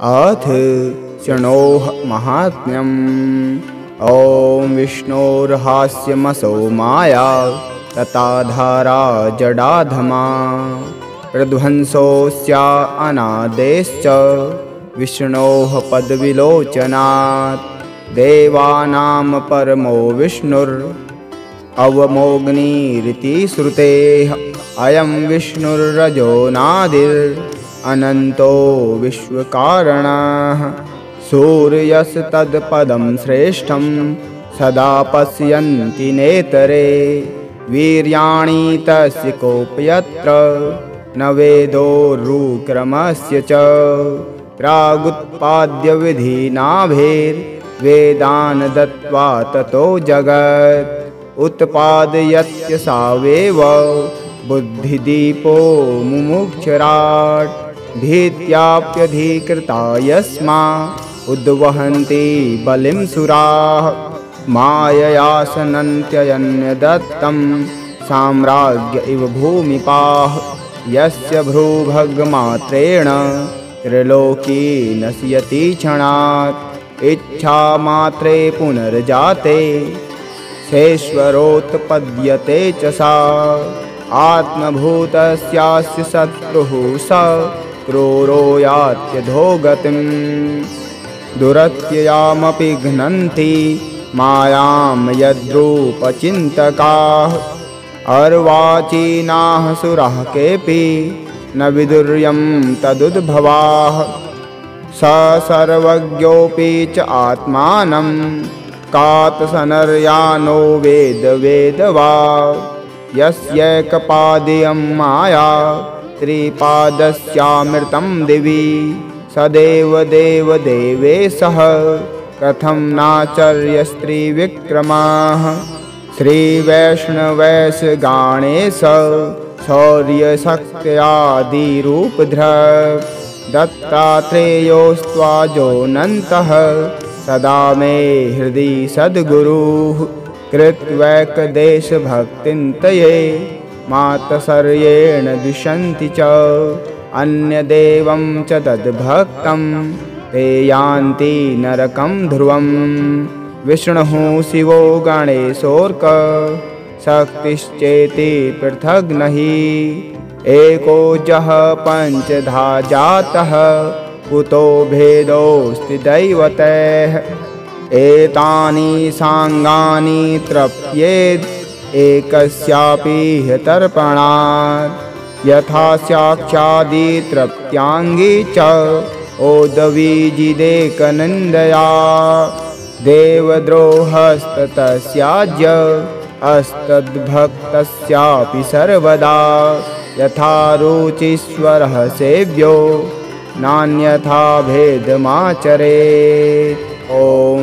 अथ शृणोः महात्म्यम्। ॐ विष्णोर्हास्यमसौ माया तथा धारा जडाधमा प्रध्वंसोऽस्या अनादेश्च विष्णोः पदविलोचनात् देवानां परमो विष्णुर् अवमोग्निरिति श्रुतेः अयं विष्णुर्रजोनादिर् अनन्तो विश्वकारणः सूर्यस्तत्पदं श्रेष्ठं सदा पश्यन्ति नेतरे वीर्याणि तस्य कोऽप्यत्र न वेदोरुक्रमस्य च प्रागुत्पाद्यविधिनाभेर्वेदान् दत्त्वा ततो जगत् उत्पादयत्य सावेव बुद्धिदीपो मुमुक्षराट् भीत्याप्यधिकृता यस्मा उद्वहन्ति बलिं सुराः मायया सनन्त्ययन्यदत्तं साम्राज्य इव भूमिपाः यस्य भ्रूभगमात्रेण त्रिलोकी नश्यति क्षणात् इच्छामात्रे पुनर्जाते शेश्वरोत्पद्यते च सा आत्मभूतस्यास्य शत्रुः स क्रूरो यात्यधोगतिम् दुरत्ययामपि घ्नन्ति मायां यद्रूपचिन्तकाः अर्वाचीनाः सुराः केऽपि न विदुर्यं तदुद्भवाः स सर्वज्ञोऽपि च आत्मानं कातसनर्यानो वेदवा यस्यैकपादीयं माया त्रिपादस्यामृतं दिवि सदेव देवेशः कथं नाचर्यस्त्रिविक्रमाः श्रीवैष्णवैशगणेश शौर्यशक्त्यादिरूपधृक् दत्तात्रेयोस्त्वाजोऽनन्तः सदा मे हृदि सद्गुरुः कृत्वैकदेशभक्तिन्तये मातसर्येण द्विषन्ति च अन्यदेवं च तद्भक्तं ते यान्ति नरकं ध्रुवम् विष्णुः शिवो गणेशोऽर्क शक्तिश्चेति पृथग् नहि एको जः पञ्चधा जातः कुतो भेदोऽस्ति दैवतैः एतानि साङ्गानि तृप्येद् एकस्यापि ह्यतर्पणात् यथा साक्षादि तृप्त्याङ्गी च ओदवीजिदेकनिन्दया देवद्रोहस्ततस्याज्य अस्तद्भक्तस्यापि सर्वदा यथा रुचीश्वरः सेव्यो नान्यथा भेदमाचरेत्। ॐ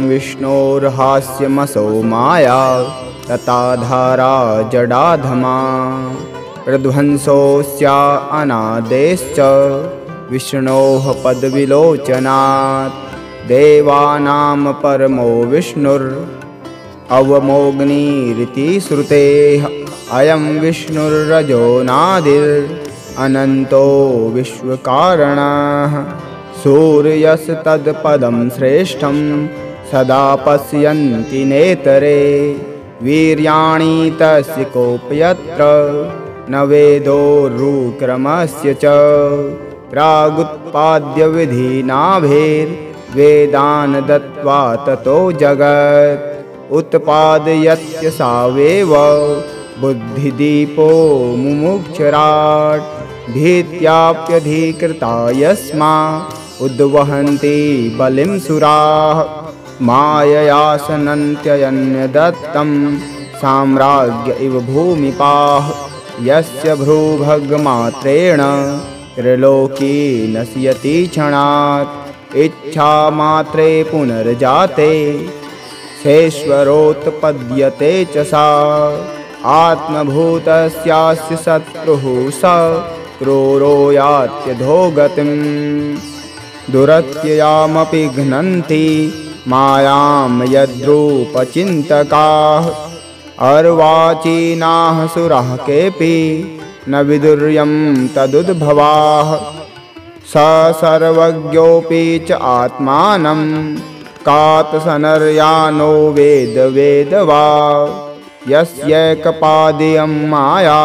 विष्णोर्हास्यमसौ माया तथा धारा जडाधमा प्रध्वंसोऽस्या अनादेश्च विष्णोः पदविलोचनात् देवानां परमो विष्णुर् अवमोग्निरिति श्रुतेः अयं विष्णुर्रजोनादिर् अनन्तो विश्वकारणः सूर्यस्तत्पदं श्रेष्ठं सदा पश्यन्ति नेतरे वीर्याणि तस्य कोऽप्यत्र न वेदोरुक्रमस्य च प्रागुत्पाद्यविधिनाभेर्वेदान् दत्त्वा ततो जगत् उत्पादयत्य सावेव बुद्धिदीपो मुमुक्षराट् भीत्याप्यधिकृता यस्मा उद्वहन्ति बलिं सुराः मायया सनन्त्ययन्यदत्तं साम्राज्य इव भूमिपाः यस्य भ्रूभगमात्रेण त्रिलोकी नश्यति क्षणात् इच्छामात्रे पुनर्जाते शेश्वरोत्पद्यते च सा आत्मभूतस्यास्य शत्रुः स क्रूरो यात्यधोगतिम् दुरत्ययामपि घ्नन्ति मायां यद्रूपचिन्तकाः अर्वाचीनाः सुराः केऽपि न विदुर्यं तदुद्भवाः स सर्वज्ञोऽपि च आत्मानं कातसनर्यानो वेद वेदवा यस्यैकपादेयं माया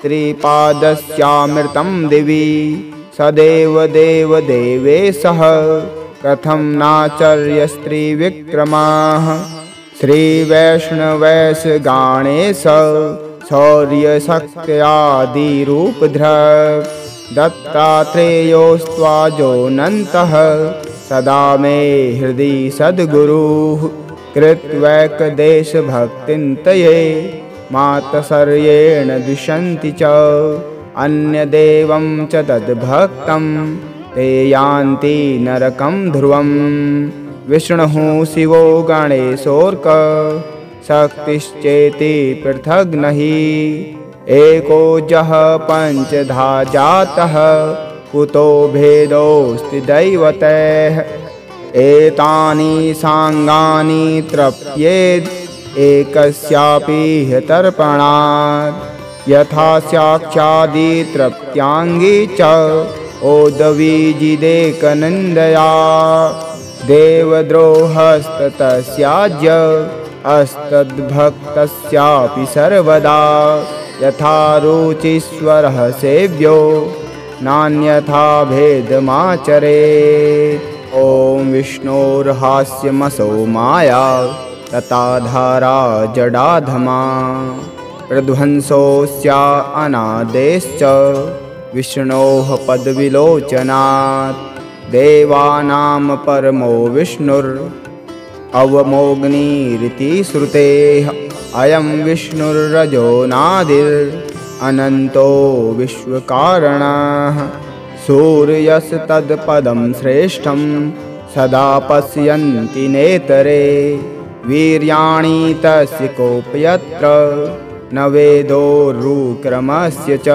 त्रिपादस्यामृतं दिवि सदेव देव देवेशः कथं नाचर्यस्त्रिविक्रमाः श्रीवैष्णवैश गणेश शौर्यशक्त्यादिरूपधृक् दत्तात्रेयोस्त्वाजोऽनन्तः सदा मे हृदि सद्गुरुः कृत्वैकदेशभक्तिन्तये मातसर्येण दुष्यन्ति च अन्यदेवं च तद्भक्तं ते यान्ति नरकं ध्रुवम् विष्णुः शिवो गणेशोऽर्क शक्तिश्चेति पृथग् नहि एको जः पञ्चधा जातः कुतो भेदोऽस्ति दैवतैः एतानि साङ्गानि तृप्येद् एकस्यापि ह्यतर्पणात् यथा साक्षादि तृप्त्याङ्गी च ओदवीजिदेकनिन्दया देवद्रोहस्ततस्याज्य अस्तद्भक्तस्यापि सर्वदा यथा रुचीश्वरः सेव्यो नान्यथा भेदमाचरेत् ॐ विष्णोर्हास्यमसौ माया तताधारा जडाधमा प्रध्वंसोऽस्या अनादेश्च विष्णोः पदविलोचनात् देवानां परमो विष्णुर् अवमोऽग्निरिति श्रुतेः अयं विष्णुर्रजो नादिर् अनन्तो विश्वकारणः सूर्यस्तत्पदं श्रेष्ठं सदा पश्यन्ति नेतरे वीर्याणि तस्य कोऽप्यत्र न वेदोरुक्रमस्य च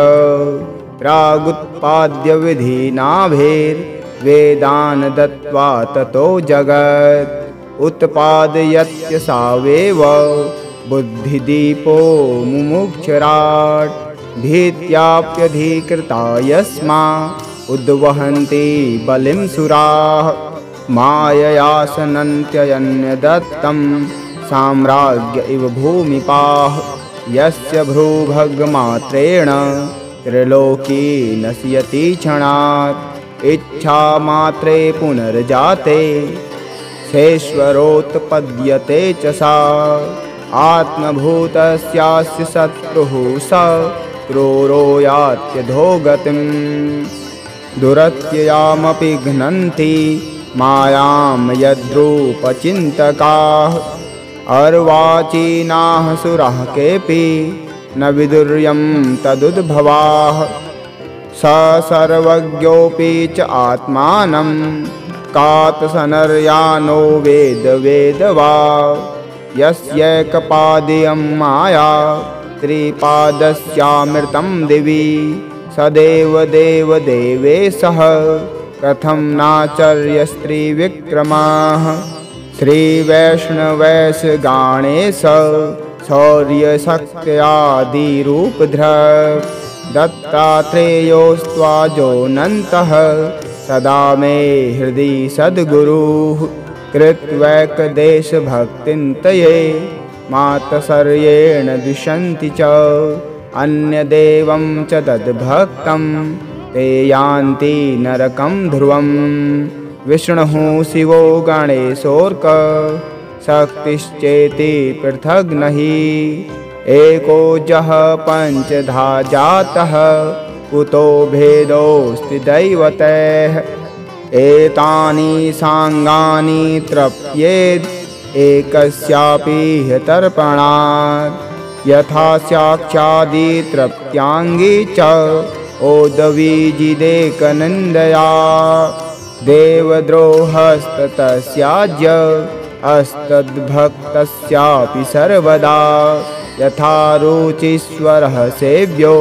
प्रागुत्पाद्यविधिनाभेर्वेदान् दत्त्वा ततो जगत् उत्पादयत्य सावेव बुद्धिदीपो मुमुक्षराट् भीत्याप्यधिकृता यस्मा उद्वहन्ति बलिं सुराः मायया सनन्त्यन्यदत्तं साम्राज्य इव भूमिपाः यस्य भ्रूभगमात्रेण त्रिलोकी नश्यति क्षणात् इच्छामात्रे पुनर्जाते शेश्वरोत्पद्यते च सा आत्मभूतस्यास्य शत्रुः स क्रूरो यात्यधोगतिम् दुरत्ययामपि घ्नन्ति मायां यद्रूपचिन्तकाः अर्वाचीनाः सुराः केऽपि न विदुर्यं तदुद्भवाः स सर्वज्ञोऽपि च आत्मानं कातसनर्यानो वेद वेदवा यस्यैकपादेयं माया त्रिपादस्यामृतं दिवि सदेव देव देवेशः कथं नाचर्यस्त्रिविक्रमाः श्रीवैष्णवैश गणेश शौर्यशक्त्यादिरूपधृक् दत्तात्रेयोस्त्वाजोऽनन्तः सदा मे हृदि सद्गुरुः कृत्वैकदेशभक्तिन्तये मातसर्येण दुष्यन्ति च अन्यदेवं च तद्भक्तं ते यान्ति नरकं ध्रुवम् विष्णुः शिवो गणेशोऽर्क शक्तिश्चेति पृथग् नहि एको जः पञ्चधा जातः कुतो भेदोऽस्ति दैवतैः एतानि साङ्गानि तृप्येद् एकस्यापि ह्यतर्पणात् यथा साक्षादि तृप्त्याङ्गी च ओदवीजिदेकनिन्दया देवद्रोहस्ततस्याज्य अस्तद्भक्तस्यापि सर्वदा यथा रुचीश्वरः सेव्यो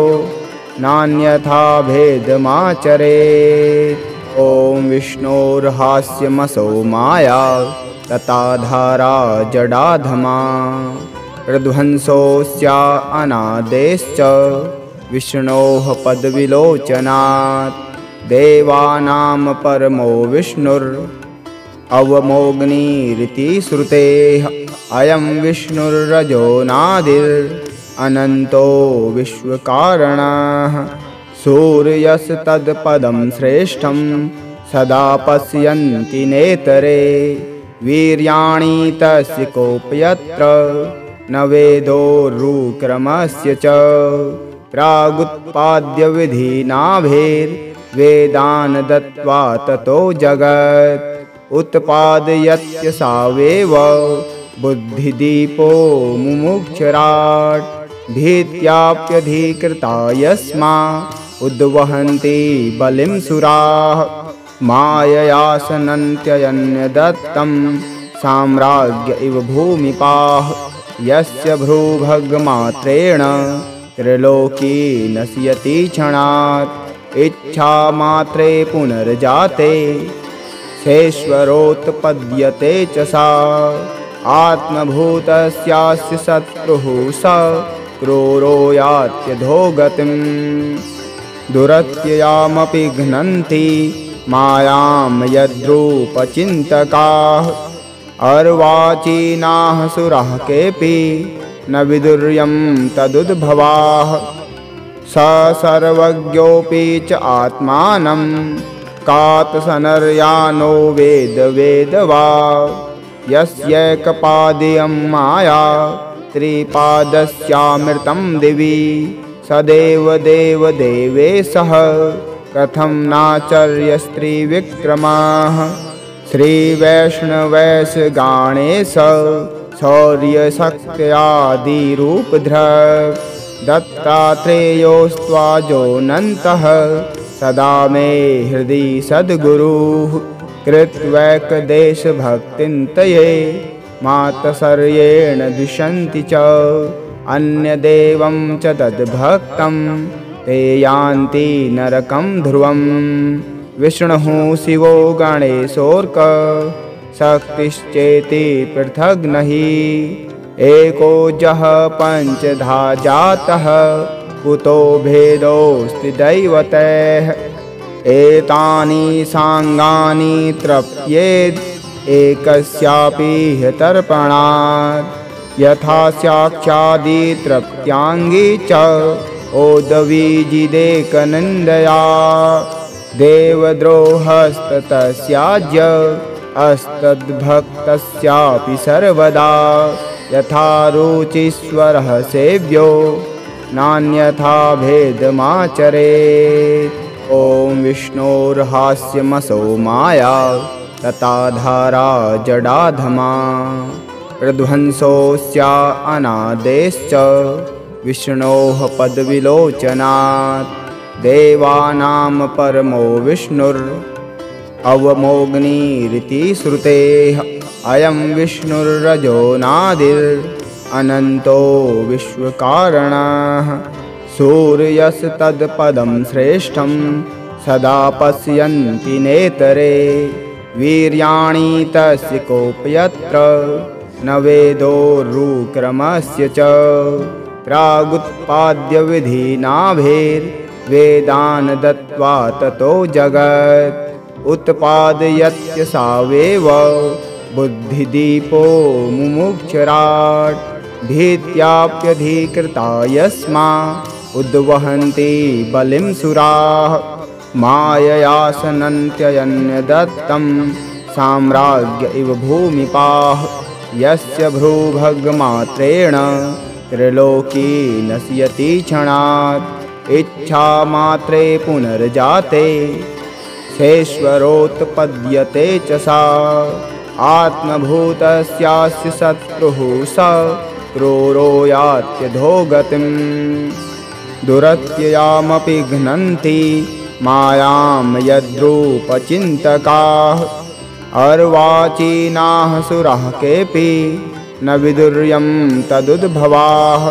नान्यथा भेदमाचरेत् ॐ विष्णोर्हास्यमसौ माया तताधारा जडाधमा प्रध्वंसोऽस्या अनादेश्च विष्णोः पदविलोचनात् देवानां परमो विष्णुर् अवमोऽग्निरिति श्रुतेः अयं विष्णुर्रजो नादिर् अनन्तो विश्वकारणः सूर्यस्तत्पदं श्रेष्ठं सदा पश्यन्ति नेतरे वीर्याणि तस्य कोऽप्यत्र न वेदोरुक्रमस्य च प्रागुत्पाद्यविधिनाभेर्वेदान् दत्त्वा ततो जगत् उत्पादयत्य सावेव बुद्धिदीपो मुमुक्षराट् भीत्याप्यधिकृता यस्मा उद्वहन्ति बलिं सुराः माययासनन्त्यन्यदत्तं साम्राज्य इव भूमिपाः यस्य भ्रूभगमात्रेण त्रिलोकी नश्यति क्षणात् इच्छामात्रे पुनर्जाते शेश्वरोत्पद्यते च सा आत्मभूतस्यास्य शत्रुः स क्रूरो यात्यधोगतिम् दुरत्ययामपि घ्नन्ति मायां यद्रूपचिन्तकाः अर्वाचीनाः सुराः केऽपि न विदुर्यं तदुद्भवाः स सर्वज्ञोऽपि च आत्मानं कातसनर्यानो वेदवा यस्यैकपादेयं माया त्रिपादस्यामृतं दिवि सदेव देवदेवेशः कथं नाचर्यस्त्रिविक्रमाः श्रीवैष्णवैशगणेश शौर्यशक्त्यादिरूपधृक् दत्तात्रेयोस्त्वाजोऽनन्तः सदा मे हृदि सद्गुरुः कृत्वैकदेशभक्तिं तये मातसर्येण द्विषन्ति च अन्यदेवं च तद्भक्तं ते यान्ति नरकं ध्रुवम् विष्णुः शिवो गणेशोऽर्क शक्तिश्चेति पृथग् नहि एको जः पञ्चधा जातः कुतो भेदोऽस्ति दैवतैः एतानि साङ्गानि तृप्येद् एकस्यापि ह्यतर्पणात् यथा साक्षादि तृप्त्याङ्गी च ओदवीजिदेकनिन्दया देवद्रोहस्ततस्याज्य अस्तद्भक्तस्यापि सर्वदा यथा रुचीश्वरः सेव्यो नान्यथा भेदमाचरेत् ॐ विष्णोर्हास्यमसौ माया तताधारा जडाधमा प्रध्वंसोऽस्या अनादेश्च विष्णोः पदविलोचनात् देवानां परमो विष्णुर् अवमोऽग्निरिति श्रुतेः अयं विष्णुर्रजो नादिर् अनन्तो विश्वकारणः सूर्यस्तत्पदं श्रेष्ठं सदा पश्यन्ति नेतरे वीर्याणि तस्य कोऽप्यत्र न वेदोरुक्रमस्य च प्रागुत्पाद्यविधिनाभेर्वेदान् दत्त्वा ततो जगत् उत्पादयत्य सावेव बुद्धिदीपो मुमुक्षराट् भीत्याप्यधिकृता यस्मा उद्वहन्ति बलिं सुराः माययासनन्त्यन्यदत्तं साम्राज्य इव भूमिपाः यस्य भ्रूभगमात्रेण त्रिलोकी नश्यति क्षणात् इच्छामात्रे पुनर्जाते शेश्वरोत्पद्यते च सा आत्मभूतस्यास्य शत्रुः स क्रूरो यात्यधोगतिम् दुरत्ययामपि घ्नन्ति मायां यद्रूपचिन्तकाः अर्वाचीनाः सुराः केऽपि न विदुर्यं तदुद्भवाः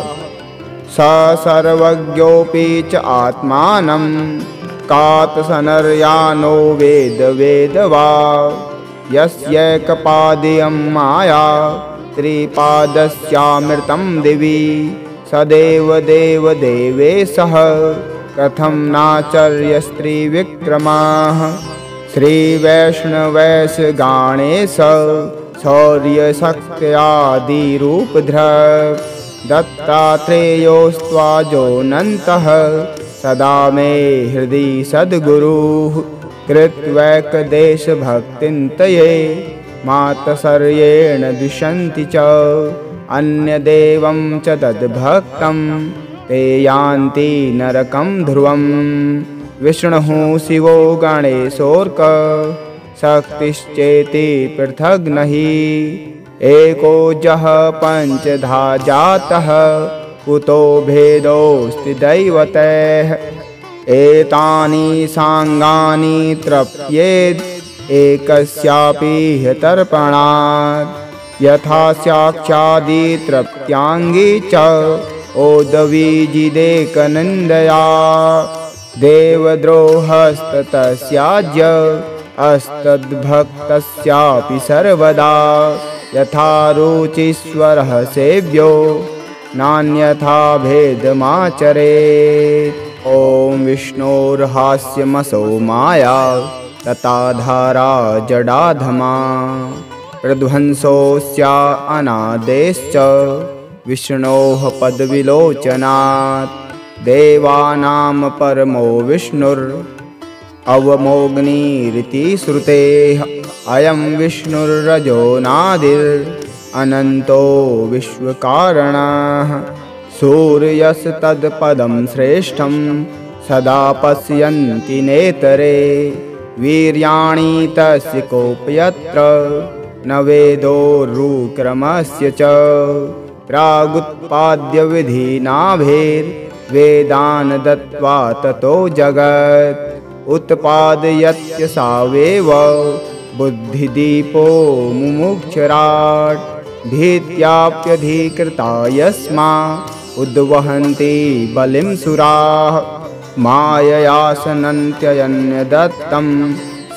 स सर्वज्ञोऽपि च आत्मानं कातसनर्यानो वेदवा यस्यैकपादेयं माया त्रिपादस्यामृतं दिवि सदेव देवदेवेशः कथं नाचर्य स्त्रीविक्रमाः श्रीवैष्णवैस गणेश शौर्यशक्त्यादिरूपधृक् दत्तात्रेयोस्त्वाजोऽनन्तः सदा मे हृदि सद्गुरुः कृत्वैकदेशभक्तिन्तये मातसर्येण दुष्यन्ति च अन्यदेवं च तद्भक्तं ते यान्ति नरकं ध्रुवम् विष्णुः शिवो गणेशोऽर्क शक्तिश्चेति पृथग् नहि एको जः पञ्चधा जातः कुतो भेदोऽस्ति दैवतैः एतानि साङ्गानि तृप्येद् एकस्यापि ह्यतर्पणात् यथा साक्षादि तृप्त्याङ्गी च ओदवीजिदेकनिन्दया देवद्रोहस्ततस्याज्य अस्तद्भक्तस्यापि सर्वदा यथा रुचीश्वरः सेव्यो नान्यथा भेदमाचरेत् ॐ विष्णोर्हास्यमसौ माया तताधारा जडाधमा प्रध्वंसोऽस्या अनादेश्च विष्णोः पदविलोचनात् देवानां परमो विष्णुर् अवमोग्निरिति श्रुतेः अयं विष्णुर्रजो नादिर् अनन्तो विश्वकारणः सूर्यस्तत्पदं श्रेष्ठं सदा पश्यन्ति नेतरे वीर्याणि तस्य कोऽप्यत्र न वेदोरुक्रमस्य च प्रागुत्पाद्यविधिनाभेर्वेदान् दत्त्वा ततो जगत् उत्पादयत्य सावेव बुद्धिदीपो मुमुक्षराट् भीत्याप्यधिकृता यस्मा उद्वहन्ति बलिं सुराः मायया सनन्त्ययन्यदत्तं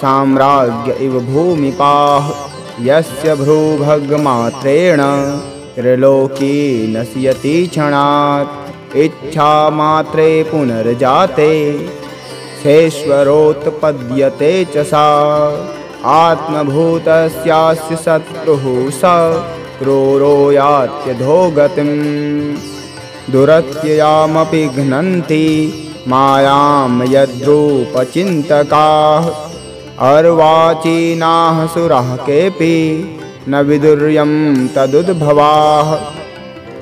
साम्राज्य इव भूमिपाः यस्य भ्रूभगमात्रेण त्रिलोकी नश्यति क्षणात् इच्छामात्रे पुनर्जाते शेश्वरोत्पद्यते च सा आत्मभूतस्यास्य शत्रुः स क्रूरो यात्यधोगतिम् दुरत्ययामपि घ्नन्ति मायां यद्रूपचिन्तकाः अर्वाचीनाः सुराः केऽपि न विदुर्यं तदुद्भवाः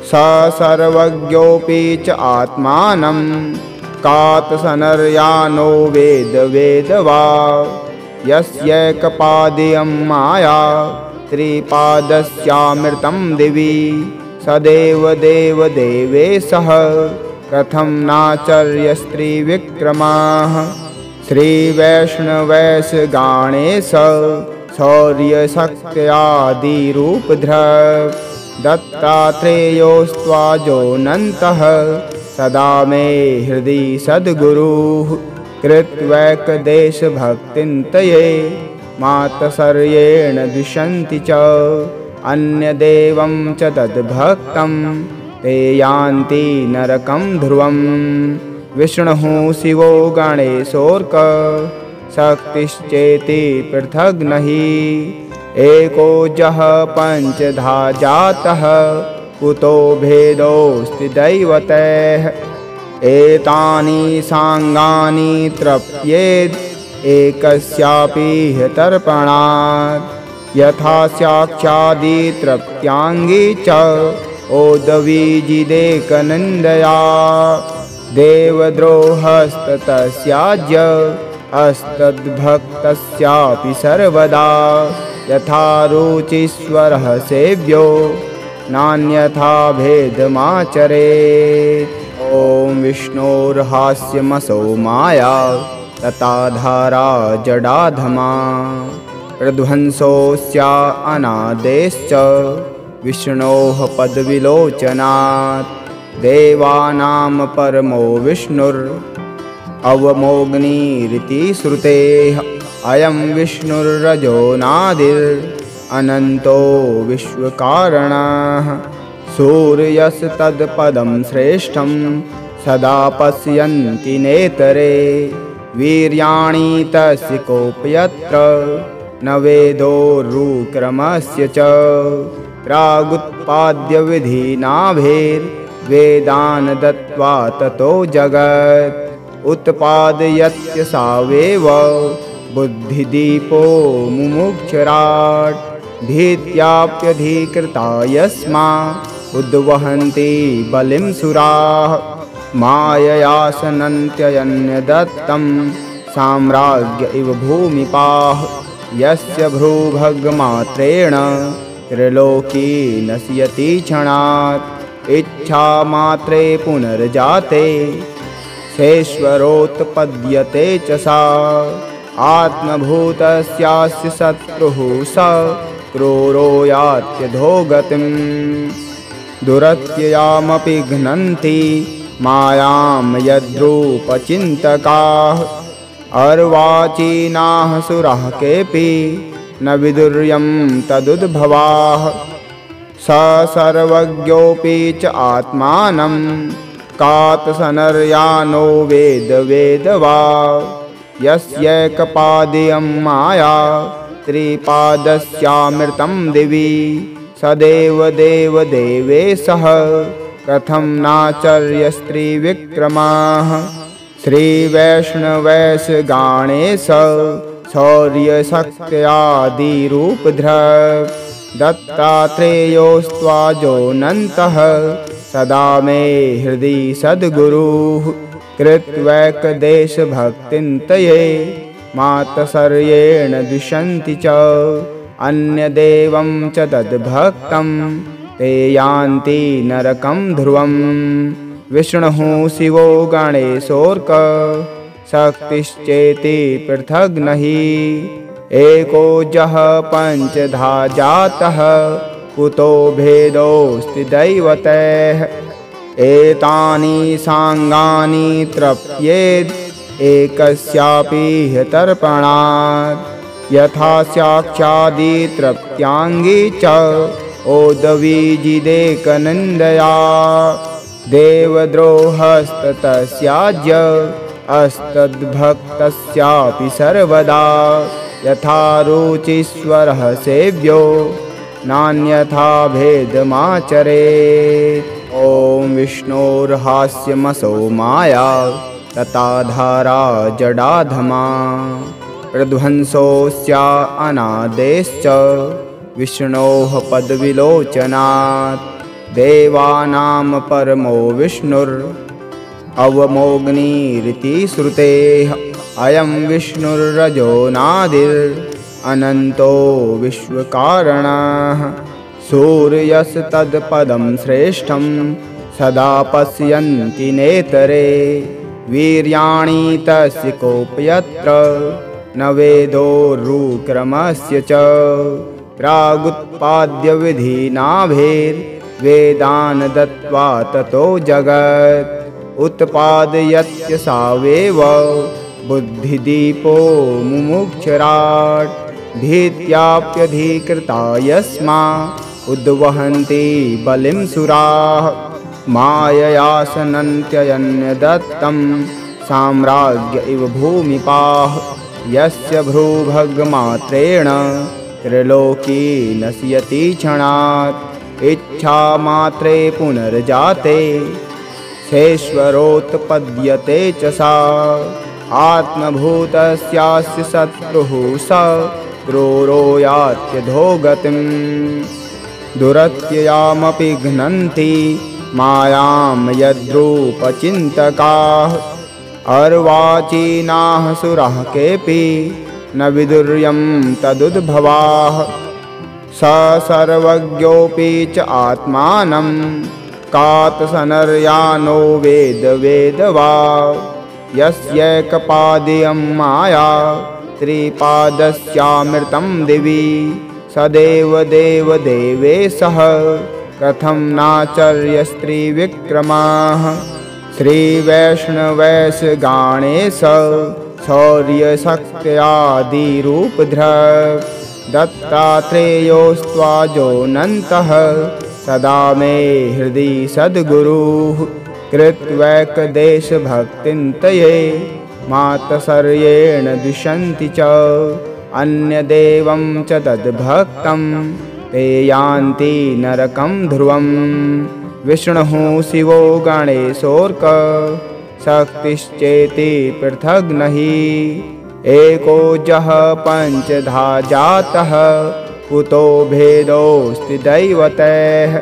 स सर्वज्ञोऽपि च आत्मानं कातसनर्यानो वेद वेदवा यस्यैकपादीयं माया त्रिपादस्यामृतं दिवि सदेव देवदेवेशः कथं नाचर्य स्त्रीविक्रमाः श्रीवैष्णवैस गणेश शौर्यशक्त्यादिरूपधृक् दत्तात्रेयोस्त्वाजोऽनन्तः सदा मे हृदि सद्गुरुः कृत्वैकदेशभक्तिन्तये मातसर्येण दुष्यन्ति च अन्यदेवं च तद्भक्तं ते यान्ति नरकं ध्रुवम् विष्णुः शिवो गणेशोऽर्क शक्तिश्चेति पृथग् नहि एको जः पञ्चधा जातः कुतो भेदोऽस्ति दैवतैः एतानि साङ्गानि तृप्येद् एकस्यापि ह्यतर्पणात् यथा साक्षादि तृप्त्याङ्गी च ओदवीजिदेकनिन्दया देवद्रोहस्ततस्याज्य अस्तद्भक्तस्यापि सर्वदा यथा रुचीश्वरः सेव्यो नान्यथा भेदमाचरेत् ॐ विष्णोर्हास्यमसौ माया तताधारा जडाधमा प्रध्वंसोऽस्या अनादेश्च विष्णोः पदविलोचनात् देवानां परमो विष्णुर् अवमोग्निरिति श्रुतेः अयं विष्णुर्रजो नादिर् अनन्तो विश्वकारणः सूर्यस्तत्पदं श्रेष्ठं सदा पश्यन्ति नेतरे वीर्याणि तस्य कोऽप्यत्र न वेदोरुक्रमस्य च प्रागुत्पाद्य विधिनाभेर्वेदान् दत्त्वा ततो जगत् उत्पादयत्य सावेव बुद्धिदीपो मुमुक्षराट् भीत्याप्यधिकृता यस्मा उद्वहन्ति बलिं सुराः मायया सनन्त्ययन्यदत्तं साम्राज्य इव भूमिपाः यस्य भ्रूभगमात्रेण त्रिलोकी नश्यति क्षणात् इच्छामात्रे पुनर्जाते शेश्वरोत्पद्यते च सा आत्मभूतस्यास्य शत्रुः स क्रूरो यात्यधोगतिं दुरत्ययामपि घ्नन्ति मायां यद्रूपचिन्तकाः अर्वाचीनाः सुराः केऽपि न विदुर्यं तदुद्भवाः स सर्वज्ञोऽपि च आत्मानं कातसनर्यानो वेदवा यस्यैकपादीयं माया त्रिपादस्यामृतं दिवि सदेव देवदेवेशः कथं नाचर्यस्त्रिविक्रमाः श्रीवैष्णवैशगणेश शौर्यशक्त्यादिरूपधृक् दत्तात्रेयोस्त्वाजोऽनन्तः सदा मे हृदि सद्गुरुः कृत्वैकदेशभक्तिन्तये मातसर्येण दुष्यन्ति च अन्यदेवं च तद्भक्तं ते यान्ति नरकं ध्रुवम् विष्णुः शिवो गणेशोऽर्क शक्तिश्चेति पृथग् नहि एको जः पञ्चधा जातः कुतो भेदोऽस्ति दैवतैः एतानि साङ्गानि तृप्येद् एकस्यापि ह्यतर्पणात् यथा साक्षादि तृप्त्याङ्गी च ओदवीजिदेकनिन्दया देवद्रोहस्ततस्याज्य अस्तद्भक्तस्यापि सर्वदा यथा रुचीश्वरः सेव्यो नान्यथा भेदमाचरेत् ॐ विष्णोर्हास्यमसौ माया तताधारा जडाधमा प्रध्वंसोऽस्या अनादेश्च विष्णोः पदविलोचनात् देवानां परमो विष्णुर् अवमोऽग्निरिति श्रुतेः अयं विष्णुर्रजो नादिर् अनन्तो विश्वकारणः सूर्यस्तत्पदं श्रेष्ठं सदा पश्यन्ति नेतरे वीर्याणि तस्य कोऽप्यत्र न वेदोरुक्रमस्य च प्रागुत्पाद्य विधिनाभेर्वेदान् दत्त्वा ततो जगत् उत्पादयत्य सावेव बुद्धिदीपो मुमुक्षराट् भीत्याप्यधिकृता यस्मा उद्वहन्ति बलिं सुराः मायया सनन्त्ययन्यदत्तं साम्राज्य इव भूमिपाः यस्य भ्रूभगमात्रेण त्रिलोकी नश्यति क्षणात् इच्छामात्रे पुनर्जाते शेश्वरोत्पद्यते च सा आत्मभूतस्यास्य शत्रुः स क्रूरो यात्यधोगतिं दुरत्ययामपि घ्नन्ति मायां यद्रूपचिन्तकाः अर्वाचीनाः सुराः केऽपि न विदुर्यं तदुद्भवाः स सर्वज्ञोऽपि च आत्मानं कातसनर्यानो वेदवा यस्यैकपादीयं माया त्रिपादस्यामृतं दिवि सदेव देवदेवेशः कथं नाचर्यस्त्रिविक्रमाः श्रीवैष्णवैशगणेश शौर्यशक्त्यादिरूपधृक् दत्तात्रेयोस्त्वाजोऽनन्तः सदा मे हृदि सद्गुरुः कृत्वैकदेशभक्तिन्तये मातसर्येण द्विषन्ति च अन्यदेवं च तद्भक्तं ते यान्ति नरकं ध्रुवम् विष्णुः शिवो गणेशोऽर्क शक्तिश्चेति पृथग् नहि एको जः पञ्चधा जातः कुतो भेदोऽस्ति दैवतैः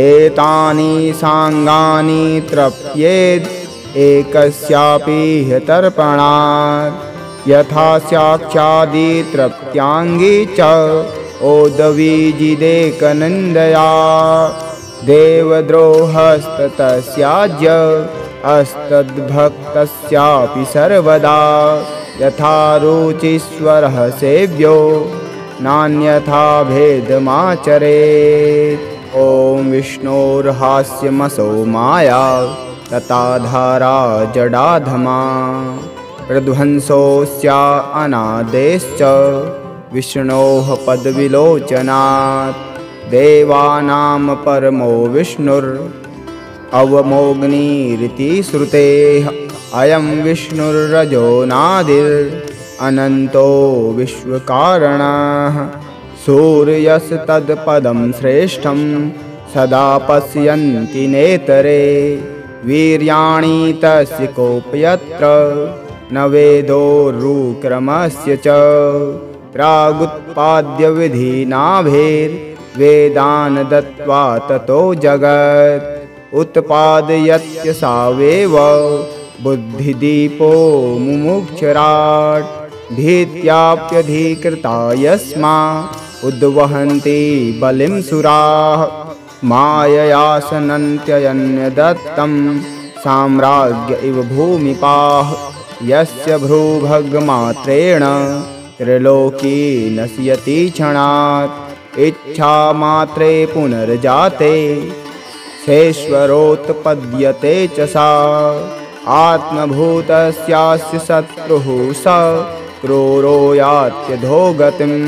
एतानि साङ्गानि तृप्येद् एकस्यापि ह्यतर्पणात् यथा साक्षादि तृप्त्याङ्गी च ओदवीजिदेकनिन्दया देवद्रोहस्ततस्याज्य अस्तद्भक्तस्यापि सर्वदा यथा रुचीश्वरः सेव्यो नान्यथा भेदमाचरेत् ॐ विष्णोर्हास्यमसौ माया तताधारा जडाधमा प्रध्वंसोऽस्या अनादेश्च विष्णोः पदविलोचनात् देवानां परमो विष्णुर् अवमोग्निरिति श्रुतेः अयं विष्णुर्रजो नादिर् अनन्तो विश्वकारणः सूर्यस्तत्पदं श्रेष्ठं सदा पश्यन्ति नेतरे वीर्याणि तस्य कोऽप्यत्र न वेदोरुक्रमस्य च प्रागुत्पाद्यविधिनाभेर्वेदान् दत्त्वा ततो जगत् उत्पादयत्य सावेव बुद्धिदीपो मुमुक्षराट् भीत्याप्यधिकृता यस्मा उद्वहन्ति बलिं सुराः माययासनन्त्यन्यदत्तं साम्राज्य इव भूमिपाः यस्य भ्रूभगमात्रेण त्रिलोकी नश्यति क्षणात् इच्छामात्रे पुनर्जाते शेश्वरोत्पद्यते च सा आत्मभूतस्यास्य शत्रुः स क्रूरो यात्यधोगतिम्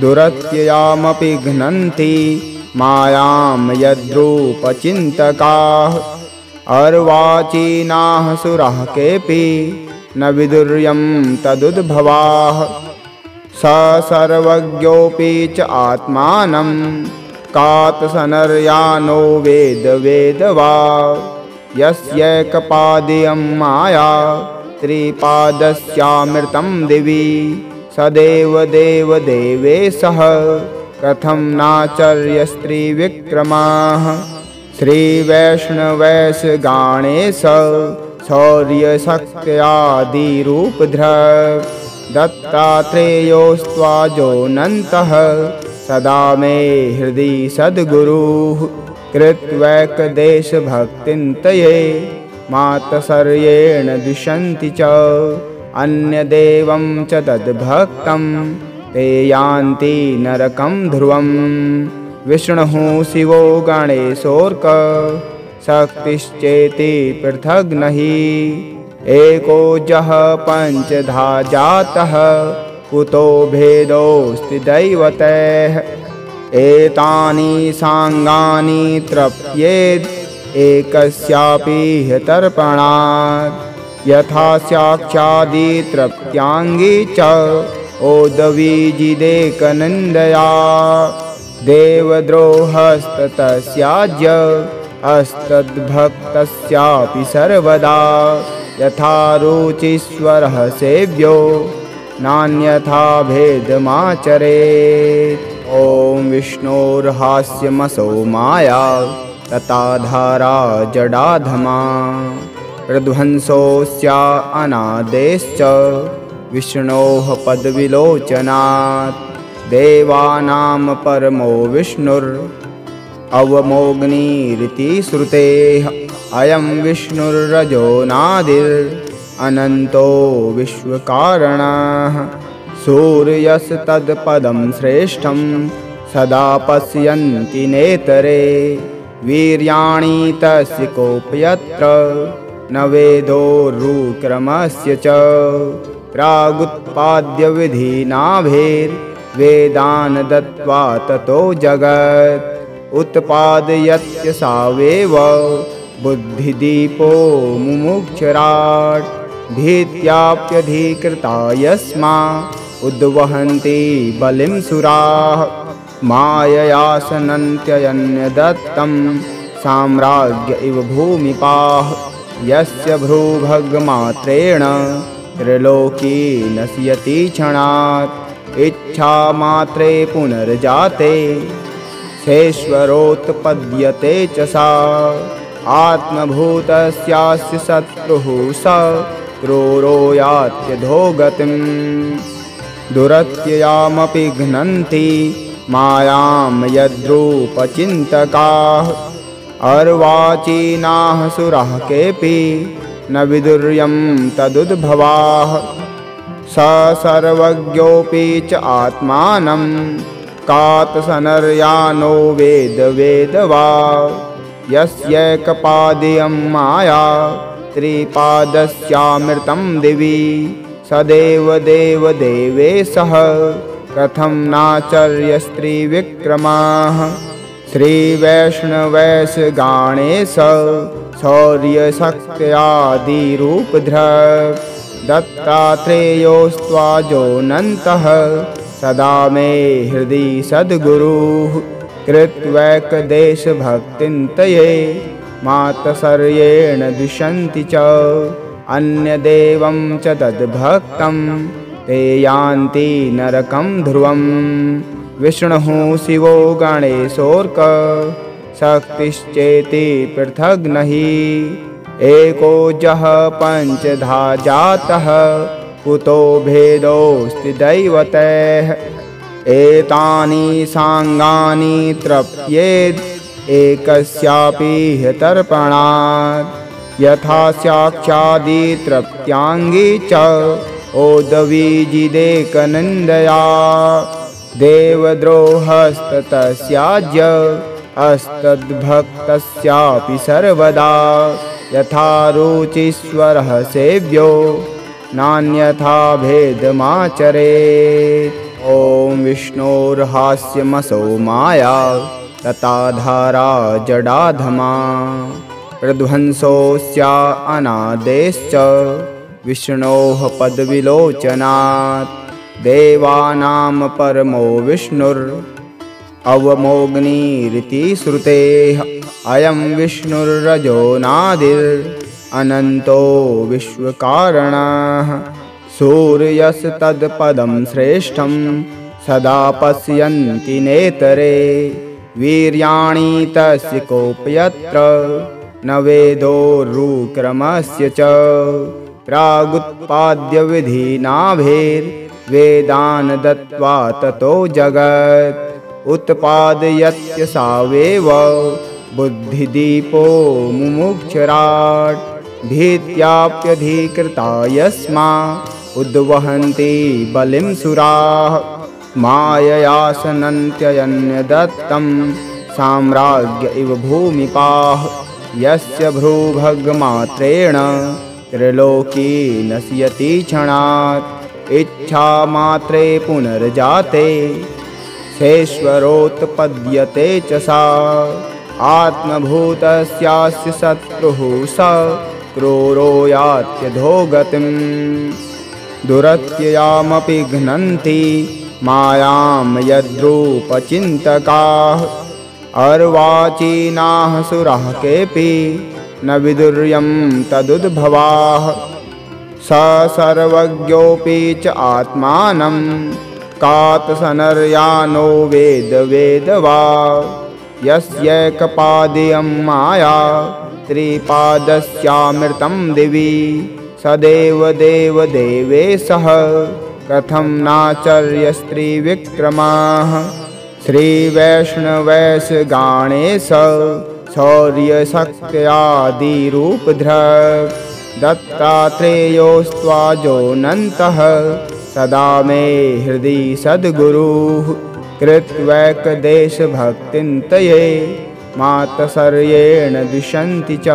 दुरत्ययामपि घ्नन्ति मायां यद्रूपचिन्तकाः अर्वाचीनाः सुराः केऽपि न विदुर्यं तदुद्भवाः स सर्वज्ञोऽपि च आत्मानं कातसनर्यानो वेदवा यस्यैकपादीयं माया त्रिपादस्यामृतं दिवि सदेव देवेशः कथं नाचर्यस्त्रिविक्रमाः श्रीवैष्णवैशगणेश शौर्यशक्त्यादिरूपधृक् दत्तात्रेयोस्त्वाजोऽनन्तः सदा मे हृदि सद्गुरुः कृत्वैकदेशभक्तिन्तये मातसर्येण द्विषन्ति च अन्यदेवं च तद्भक्तं ते यान्ति नरकं ध्रुवम् विष्णुः शिवो गणेशोऽर्क शक्तिश्चेति पृथग् नहि एको जः पञ्चधा जातः कुतो भेदोऽस्ति दैवतैः एतानि साङ्गानि तृप्येद् एकस्यापि ह्यतर्पणात् यथा साक्षादि तृप्त्याङ्गी च ओदवीजिदेकनिन्दया देवद्रोहस्ततस्याज्य अस्तद्भक्तस्यापि सर्वदा यथा रुचीश्वरः सेव्यो नान्यथा भेदमाचरेत् ॐ विष्णोर्हास्यमसौ माया तताधारा जडाधमा प्रध्वंसोऽस्या अनादेश्च विष्णोः पदविलोचनात् देवानां परमो विष्णुर् अवमोग्निरिति श्रुतेः अयं विष्णुर्रजो नादिर् अनन्तो विश्वकारणः सूर्यस्तत्पदं श्रेष्ठं सदा पश्यन्ति नेतरे वीर्याणि तस्य कोऽप्यत्र न वेदोरुक्रमस्य च प्रागुत्पाद्यविधिनाभेर्वेदान् दत्त्वा ततो जगत् उत्पादयत्य सावेव बुद्धिदीपो मुमुक्षराट् भीत्याप्यधिकृता यस्मा उद्वहन्ति बलिं सुराः मायया सनन्त्ययन्यदत्तं साम्राज्य इव भूमिपाः यस्य भ्रूभगमात्रेण त्रिलोकी नश्यति क्षणात् इच्छामात्रे पुनर्जाते शेश्वरोत्पद्यते च सा आत्मभूतस्यास्य शत्रुः स क्रूरो यात्यधोगतिं दुरत्ययामपि घ्नन्ति मायां यद्रूपचिन्तकाः अर्वाचीनाः सुराः केऽपि न विदुर्यं तदुद्भवाः स सर्वज्ञोऽपि च आत्मानं कातसनर्यानो वेद वेदवा यस्यैकपादियं माया त्रिपादस्यामृतं दिवि सदेव देवदेवेशः कथं नाचर्यस्त्रिविक्रमाः श्रीवैष्णवैशगणेश शौर्यशक्त्यादिरूपधृक् दत्तात्रेयोस्त्वाजोऽनन्तः सदा मे हृदि सद्गुरुः कृत्वैकदेशभक्तिन्तये मातसर्येण दुष्यन्ति च अन्यदेवं च तद्भक्तं ते यान्ति नरकं ध्रुवम् विष्णुः शिवो गणेशोऽर्क शक्तिश्चेति पृथग् नहि एको जः पञ्चधा जातः कुतो भेदोऽस्ति दैवतैः एतानि साङ्गानि तृप्येद् एकस्यापि ह्यतर्पणात् यथा साक्षादि तृप्त्याङ्गी च ओदवीजिदेकनिन्दया देवद्रोहस्ततस्याज्य अस्तद्भक्तस्यापि सर्वदा यथा रुचीश्वरः सेव्यो नान्यथा भेदमाचरेत् ॐ विष्णोर्हास्यमसौ माया तताधारा जडाधमा प्रध्वंसोऽस्या अनादेश्च विष्णोः पदविलोचनात् देवानां परमो विष्णुर् अवमोग्निरिति श्रुतेः अयं विष्णुर्रजो नादिर् अनन्तो विश्वकारणः सूर्यस्तत्पदं श्रेष्ठं सदा पश्यन्ति नेतरे वीर्याणि तस्य कोऽप्यत्र न वेदोरुक्रमस्य च प्रागुत्पाद्यविधिनाभेर्वेदान् दत्त्वा ततो जगत् उत्पादयत्य सावेव बुद्धिदीपो मुमुक्षराट् भीत्याप्यधिकृता यस्मा उद्वहन्ति बलिं सुराः मायया सनन्त्ययन्यदत्तं साम्राज्य इव भूमिपाः यस्य भ्रूभगमात्रेण त्रिलोकी नश्यति क्षणात् इच्छामात्रे पुनर्जाते शेश्वरोत्पद्यते च सा आत्मभूतस्यास्य शत्रुः स क्रूरो यात्यधोगतिं दुरत्ययामपि घ्नन्ति मायां यद्रूपचिन्तकाः अर्वाचीनाः सुराः केऽपि न विदुर्यं तदुद्भवाः स सर्वज्ञोऽपि च आत्मानं कातसनर्यानो वेद वेदवा यस्यैकपादियं माया त्रिपादस्यामृतं दिवि सदेव देवदेवेशः कथं नाचर्यस्त्रिविक्रमाः श्रीवैष्णवैशगणेश शौर्यशक्त्यादिरूपधृक् दत्तात्रेयोस्त्वाजोऽनन्तः सदा मे हृदि सद्गुरुः कृत्वैकदेशभक्तिन्तये मातसर्येण दुष्यन्ति च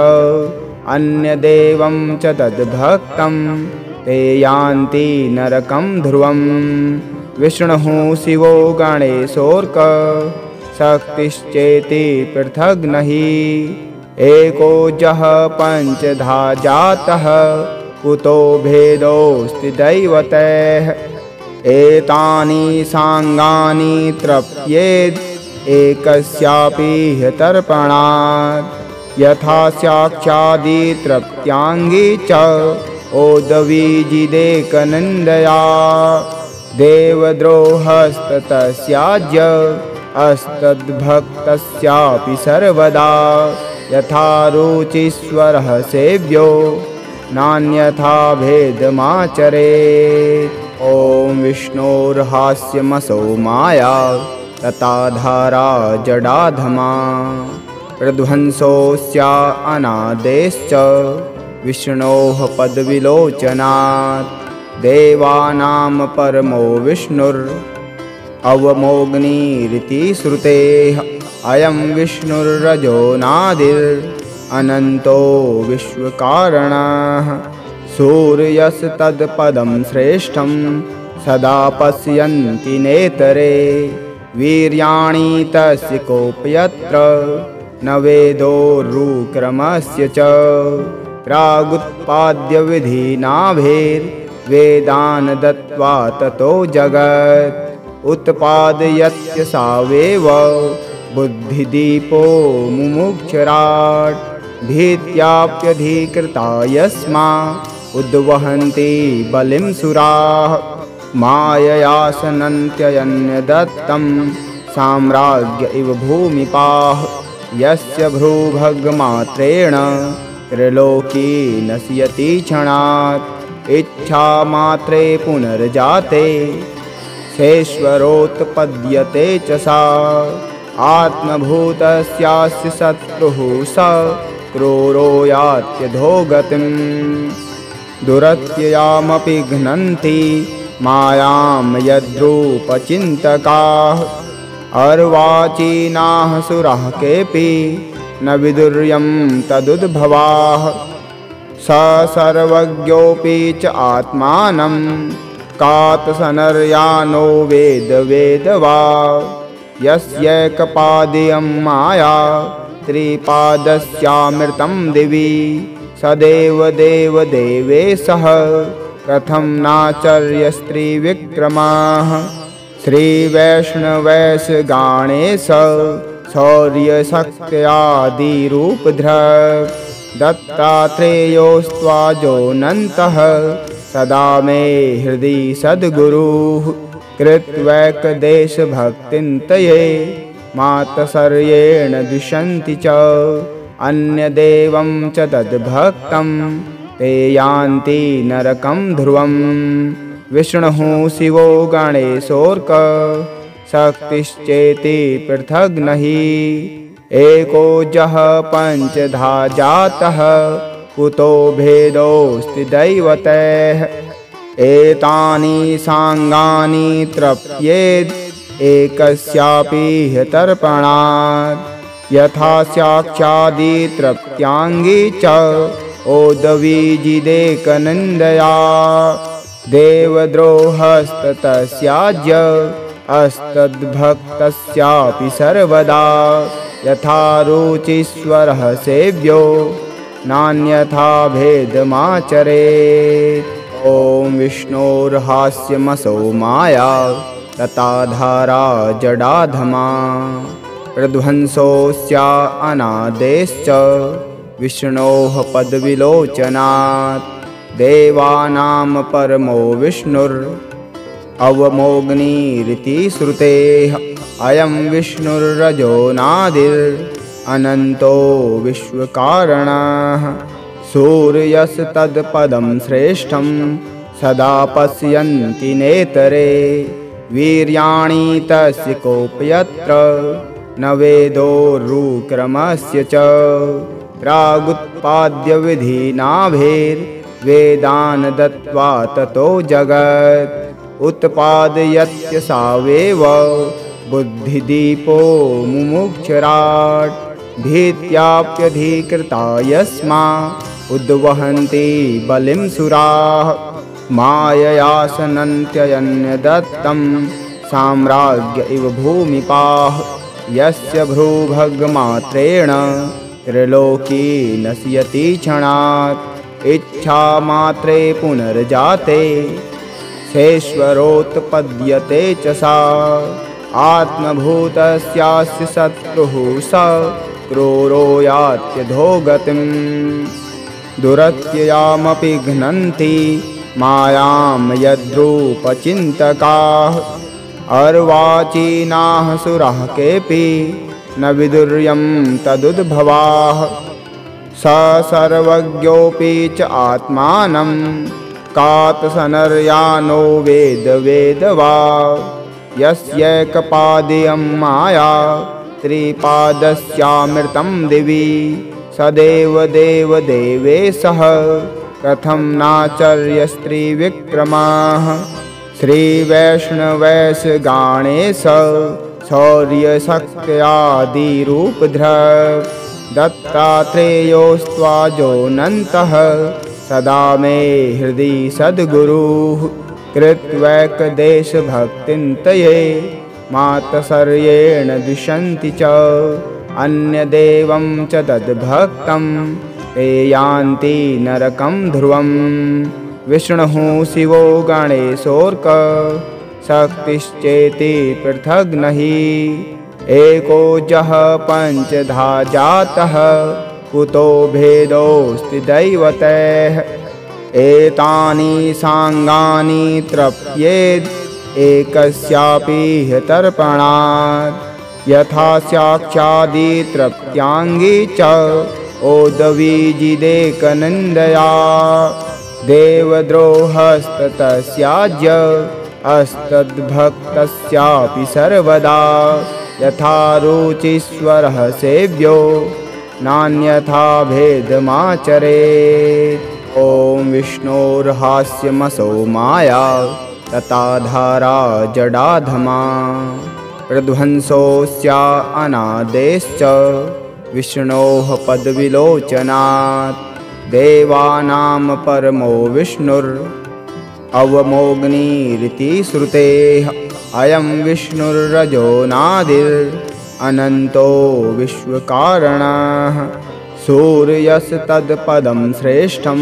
अन्यदेवं च तद्भक्तं ते यान्ति नरकं ध्रुवम् विष्णुः शिवो गणेशोऽर्क शक्तिश्चेति पृथग् नहि एको जः पञ्चधा जातः कुतो भेदोऽस्ति दैवतैः एतानि साङ्गानि तृप्येद् एकस्यापि ह्यतर्पणात् यथा साक्षादि तृप्त्याङ्गी च ओदवीजिदेकनिन्दया देवद्रोहस्ततस्याज्य अस्तद्भक्तस्यापि सर्वदा यथा रुचीश्वरः सेव्यो नान्यथा भेदमाचरेत्। ॐ विष्णोर्हास्यमसौ माया तताधारा जडाधमा प्रध्वंसोऽस्या अनादेश्च विष्णोः पदविलोचनात् देवानां परमो विष्णुर् अवमोग्निरिति श्रुतेः अयं विष्णुर्रजो नादिर् अनन्तो विश्वकारणः सूर्यस्तत्पदं श्रेष्ठं सदा पश्यन्ति नेतरे वीर्याणि तस्य कोऽप्यत्र न वेदोरुक्रमस्य च प्रागुत्पाद्यविधिनाभेर्वेदान् दत्त्वा ततो जगत् उत्पादयत्य सावेव बुद्धिदीपो मुमुक्षराट् भीत्याप्यधिकृता यस्मा उद्वहन्ति बलिं सुराः माययासनन्त्ययन्यदत्तं साम्राज्य इव भूमिपाः यस्य भ्रूभगमात्रेण त्रिलोकी नश्यति क्षणात् इच्छामात्रे पुनर्जाते शेश्वरोत्पद्यते च सा आत्मभूतस्यास्य शत्रुः स क्रूरो यात्यधोगतिं दुरत्ययामपि घ्नन्ति मायां यद्रूपचिन्तकाः अर्वाचीनाः सुराः केऽपि न विदुर्यं तदुद्भवाः स सर्वज्ञोऽपि च आत्मानं कातसनर्यानो वेद वेदवा यस्यैकपादेयं माया त्रिपादस्यामृतं दिवि सदेव देवदेवेशः कथं नाचर्यस्त्रिविक्रमाः श्रीवैष्णवैशगणेश शौर्यशक्त्यादिरूपधृक् दत्तात्रेयोस्त्वाजोऽनन्तः सदा मे हृदि सद्गुरुः कृत्वैकदेशभक्तिं तये मातसर्येण द्विषन्ति च अन्यदेवं च तद्भक्तं ते यान्ति नरकं ध्रुवम् विष्णुः शिवो गणेशोऽर्क शक्तिश्चेति पृथग् नहि एको जः पञ्चधा जातः कुतो भेदोऽस्ति दैवतैः एतानि साङ्गानि तृप्येद् एकस्यापि ह्यतर्पणात् यथा साक्षादि तृप्त्याङ्गी च ओदवीजिदेकनिन्दया देवद्रोहस्ततस्याज्य अस्तद्भक्तस्यापि सर्वदा यथा रुचीश्वरः सेव्यो नान्यथा भेदमाचरेत्। ॐ विष्णोर्हास्यमसौ माया तताधारा जडाधमा प्रध्वंसोऽस्या अनादेश्च विष्णोः पदविलोचनात् देवानां परमो विष्णुर् अवमोग्निरिति श्रुतेः अयं विष्णुर्रजो नादिर् अनन्तो विश्वकारणः सूर्यस्तत्पदं श्रेष्ठं सदा पश्यन्ति नेतरे वीर्याणि तस्य कोऽप्यत्र न वेदोरुक्रमस्य च प्रागुत्पाद्यविधिनाभेर्वेदान् दत्त्वा ततो जगत् उत्पादयत्य सावेव बुद्धिदीपो मुमुक्षराट् भीत्याप्यधिकृता यस्मा उद्वहन्ति बलिं सुराः माययासनन्त्ययन्यदत्तं साम्राज्य इव भूमिपाः यस्य भ्रूभगमात्रेण त्रिलोकी नश्यति क्षणात्। इच्छामात्रे पुनर्जाते शेश्वरोत्पद्यते च सा। आत्मभूतस्यास्य शत्रुः स क्रूरो यात्यधोगतिम्। दुरत्ययामपि घ्नन्ति मायां यद्रूपचिन्तकाः। अर्वाचीनाः सुराः केऽपि न विदुर्यं तदुद्भवाः। स सर्वज्ञोऽपि च आत्मानं कातसनर्यानो वेद वेदवा। यस्यैकपादीयं माया त्रिपादस्यामृतं दिवि। सदेव देवदेवेशः कथं नाचर्यस्त्रिविक्रमाः। श्रीवैष्णवैशगणेश शौर्यशक्त्यादिरूपधृक्। दत्तात्रेयोस्त्वाजोऽनन्तः सदा मे हृदि सद्गुरुः। कृत्वैकदेशभक्तिन्तये मातसर्येण द्विषन्ति च। अन्यदेवं च तद्भक्तं ते यान्ति नरकं ध्रुवम्। विष्णुः शिवो गणेशोऽर्क शक्तिश्चेति पृथग् नहि। एको जः पञ्चधा जातः कुतो भेदोऽस्ति दैवतैः। एतानि साङ्गानि तृप्येद् एकस्यापि ह्यतर्पणात्। यथा साक्षादि तृप्त्याङ्गी च ओदवीजिदेकनिन्दया। देवद्रोहस्ततस्याज्य अस्तद्भक्तस्यापि सर्वदा। यथा रुचीश्वरः सेव्यो नान्यथा भेदमाचरेत्। ॐ विष्णोर्हास्यमसौ माया तताधारा जडाधमा। प्रध्वंसोऽस्या अनादेश्च विष्णोः पदविलोचनात्। देवानां परमो विष्णुर् अवमोऽग्निरिति श्रुतेः। अयं विष्णुर्रजो नादिर् अनन्तो विश्वकारणः। सूर्यस्तत्पदं श्रेष्ठं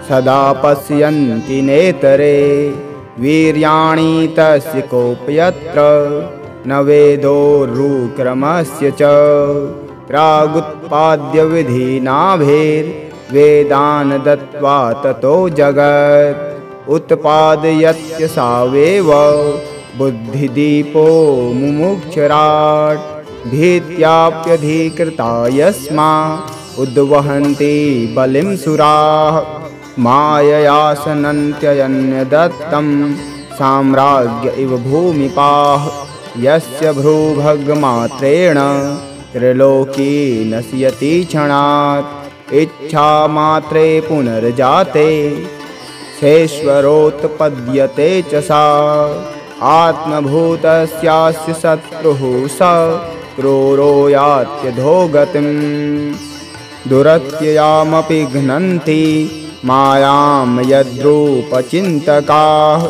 सदा पश्यन्ति नेतरे। वीर्याणि तस्य कोऽप्यत्र न वेदोरुक्रमस्य च। प्रागुत्पाद्यविधिनाभेर्वेदान् दत्त्वा ततो जगत्। उत्पादयत्य सावेव बुद्धिदीपो मुमुक्षराट्। भीत्याप्यधिकृता यस्मा उद्वहन्ति बलिं सुराः। मायया सनन्त्ययन्यदत्तं साम्राज्य इव भूमिपाः। यस्य भ्रूभगमात्रेण त्रिलोकी नश्यति क्षणात्। इच्छामात्रे पुनर्जाते शेश्वरोत्पद्यते च सा। आत्मभूतस्यास्य शत्रुः स क्रूरो यात्यधोगतिम्। दुरत्ययामपि घ्नन्ति मायां यद्रूपचिन्तकाः।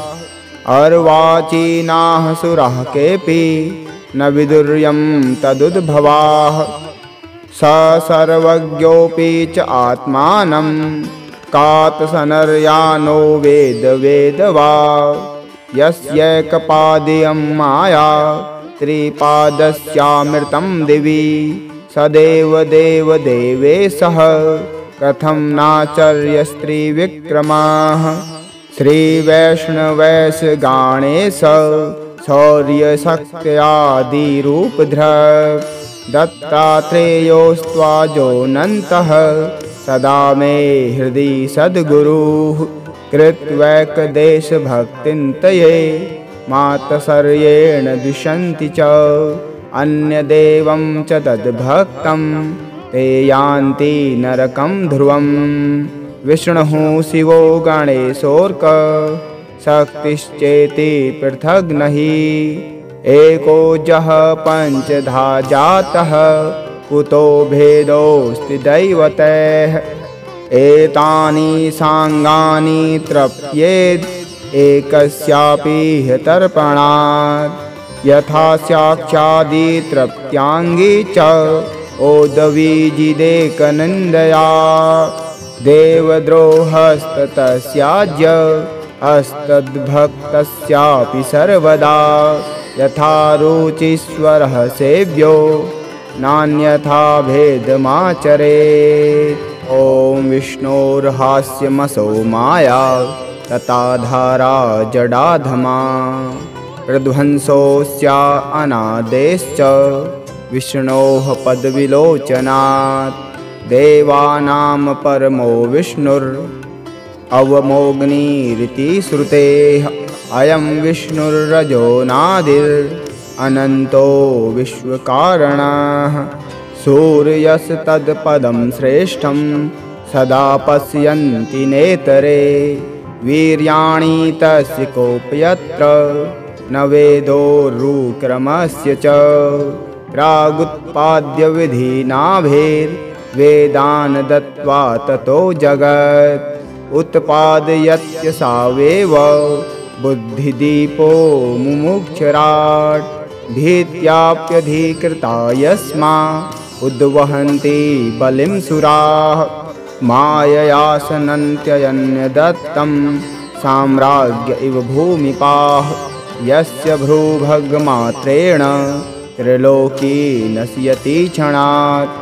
अर्वाचीनाः सुराः केऽपि न विदुर्यं तदुद्भवाः। स सर्वज्ञोऽपि च आत्मानं कातसनर्यानो वेद वेदवा। यस्यैकपादीयं माया त्रिपादस्यामृतं दिवि। सदेव देवदेवेशः कथं नाचर्यस्त्रिविक्रमाः। श्रीवैष्णवैशगणेश शौर्यशक्त्यादिरूपधृक्। दत्तात्रेयोस्त्वाजोऽनन्तः सदा मे हृदि सद्गुरुः। कृत्वैकदेशभक्तिन्तये मातसर्येण द्विषन्ति च। अन्यदेवं च तद्भक्तं ते यान्ति नरकं ध्रुवम्। विष्णुः शिवो गणेशोऽर्क शक्तिश्चेति पृथग् नहि। एको जः पञ्चधा जातः कुतो भेदोऽस्ति दैवतैः। एतानि साङ्गानि तृप्येद् एकस्यापि ह्यतर्पणात्। यथा साक्षादि तृप्त्याङ्गी च ओदवीजिदेकनिन्दया देवद्रोहस्ततस्याज्य अस्तद्भक्तस्यापि सर्वदा यथा रुचिस्वरः सेव्यो नान्यथा भेदमाचरेत्। ॐ विष्णोर्हास्यमसौ माया तथा धारा जडाधमा प्रध्वंसोऽस्या अनादेश्च विष्णोः पदविलोचनात् देवानां परमो विष्णुर् अवमोऽग्निरिति श्रुतेः अयं विष्णुर्रजो नादिर् अनन्तो विश्वकारणः सूर्यस्तत्पदं श्रेष्ठं सदा पश्यन्ति नेतरे वीर्याणि तस्य कोऽप्यत्र न वेदोरुक्रमस्य च प्रागुत्पाद्यविधिनाभेर्वेदान् दत्त्वा ततो जगत् उत्पादयत्य सावेव बुद्धिदीपो मुमुक्षराट् भीत्याप्यधिकृता यस्मा उद्वहन्ति बलिं सुराः मायया सनन्त्ययन्यदत्तं साम्राज्य इव भूमिपाः यस्य भ्रूभगमात्रेण त्रिलोकी नश्यति क्षणात्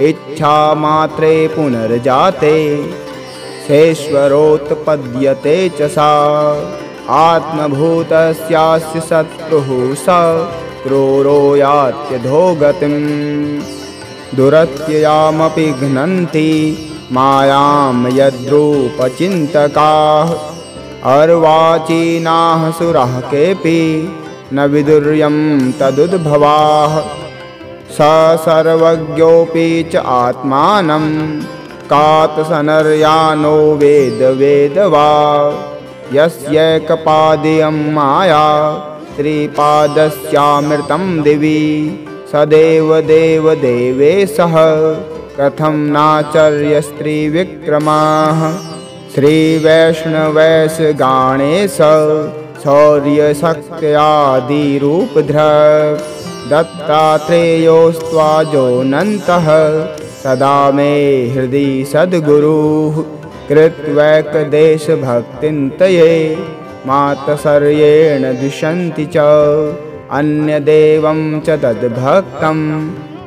इच्छामात्रे पुनर्जाते सेश्वरोत्पद्यते च सा आत्मभूतस्यास्य शत्रुः स क्रूरो यात्यधोगतिं दुरत्ययामपि घ्नन्ति मायां यद्रूपचिन्तकाः अर्वाचीनाः सुराः केऽपि न विदुर्यं तदुद्भवाः स सर्वज्ञोऽपि च आत्मानं कातसनर्यानो वेद वा यस्यैकपादीयं माया त्रिपादस्यामृतं दिवि सदेव देवेशः कथं नाचर्यस्त्रिविक्रमः श्रीवैष्णवैशगणेश शौर्यशक्त्यादिरूपधृक् दत्तात्रेयोस्त्वाजोऽनन्तः सदा मे हृदि सद्गुरुः कृत्वैकदेशभक्तिन्तये मातसर्येण द्विषन्ति च अन्यदेवं च तद्भक्तं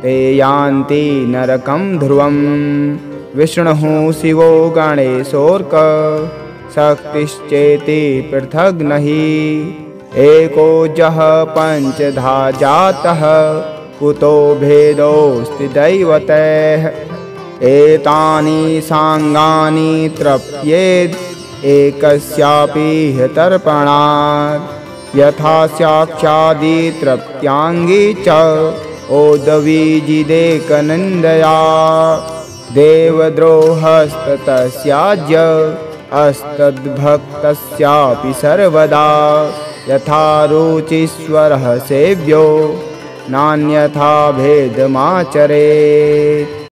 ते यान्ति नरकं ध्रुवम् विष्णुः शिवो गणेशोऽर्क शक्तिश्चेति पृथग् नहि एको जः पञ्चधा जातः कुतो भेदोऽस्ति दैवतैः एतानि साङ्गानि तृप्येद् एकस्यापि तर्पणात् यथा साक्षादि तृप्त्याङ्गी च ओदवीजिदेकनिन्दया देवद्रोहस्ततस्याज्य अस्तद्भक्तस्यापि सर्वदा यथा रुचिस्वरः सेव्यो नान्यथा भेदमाचरेत्।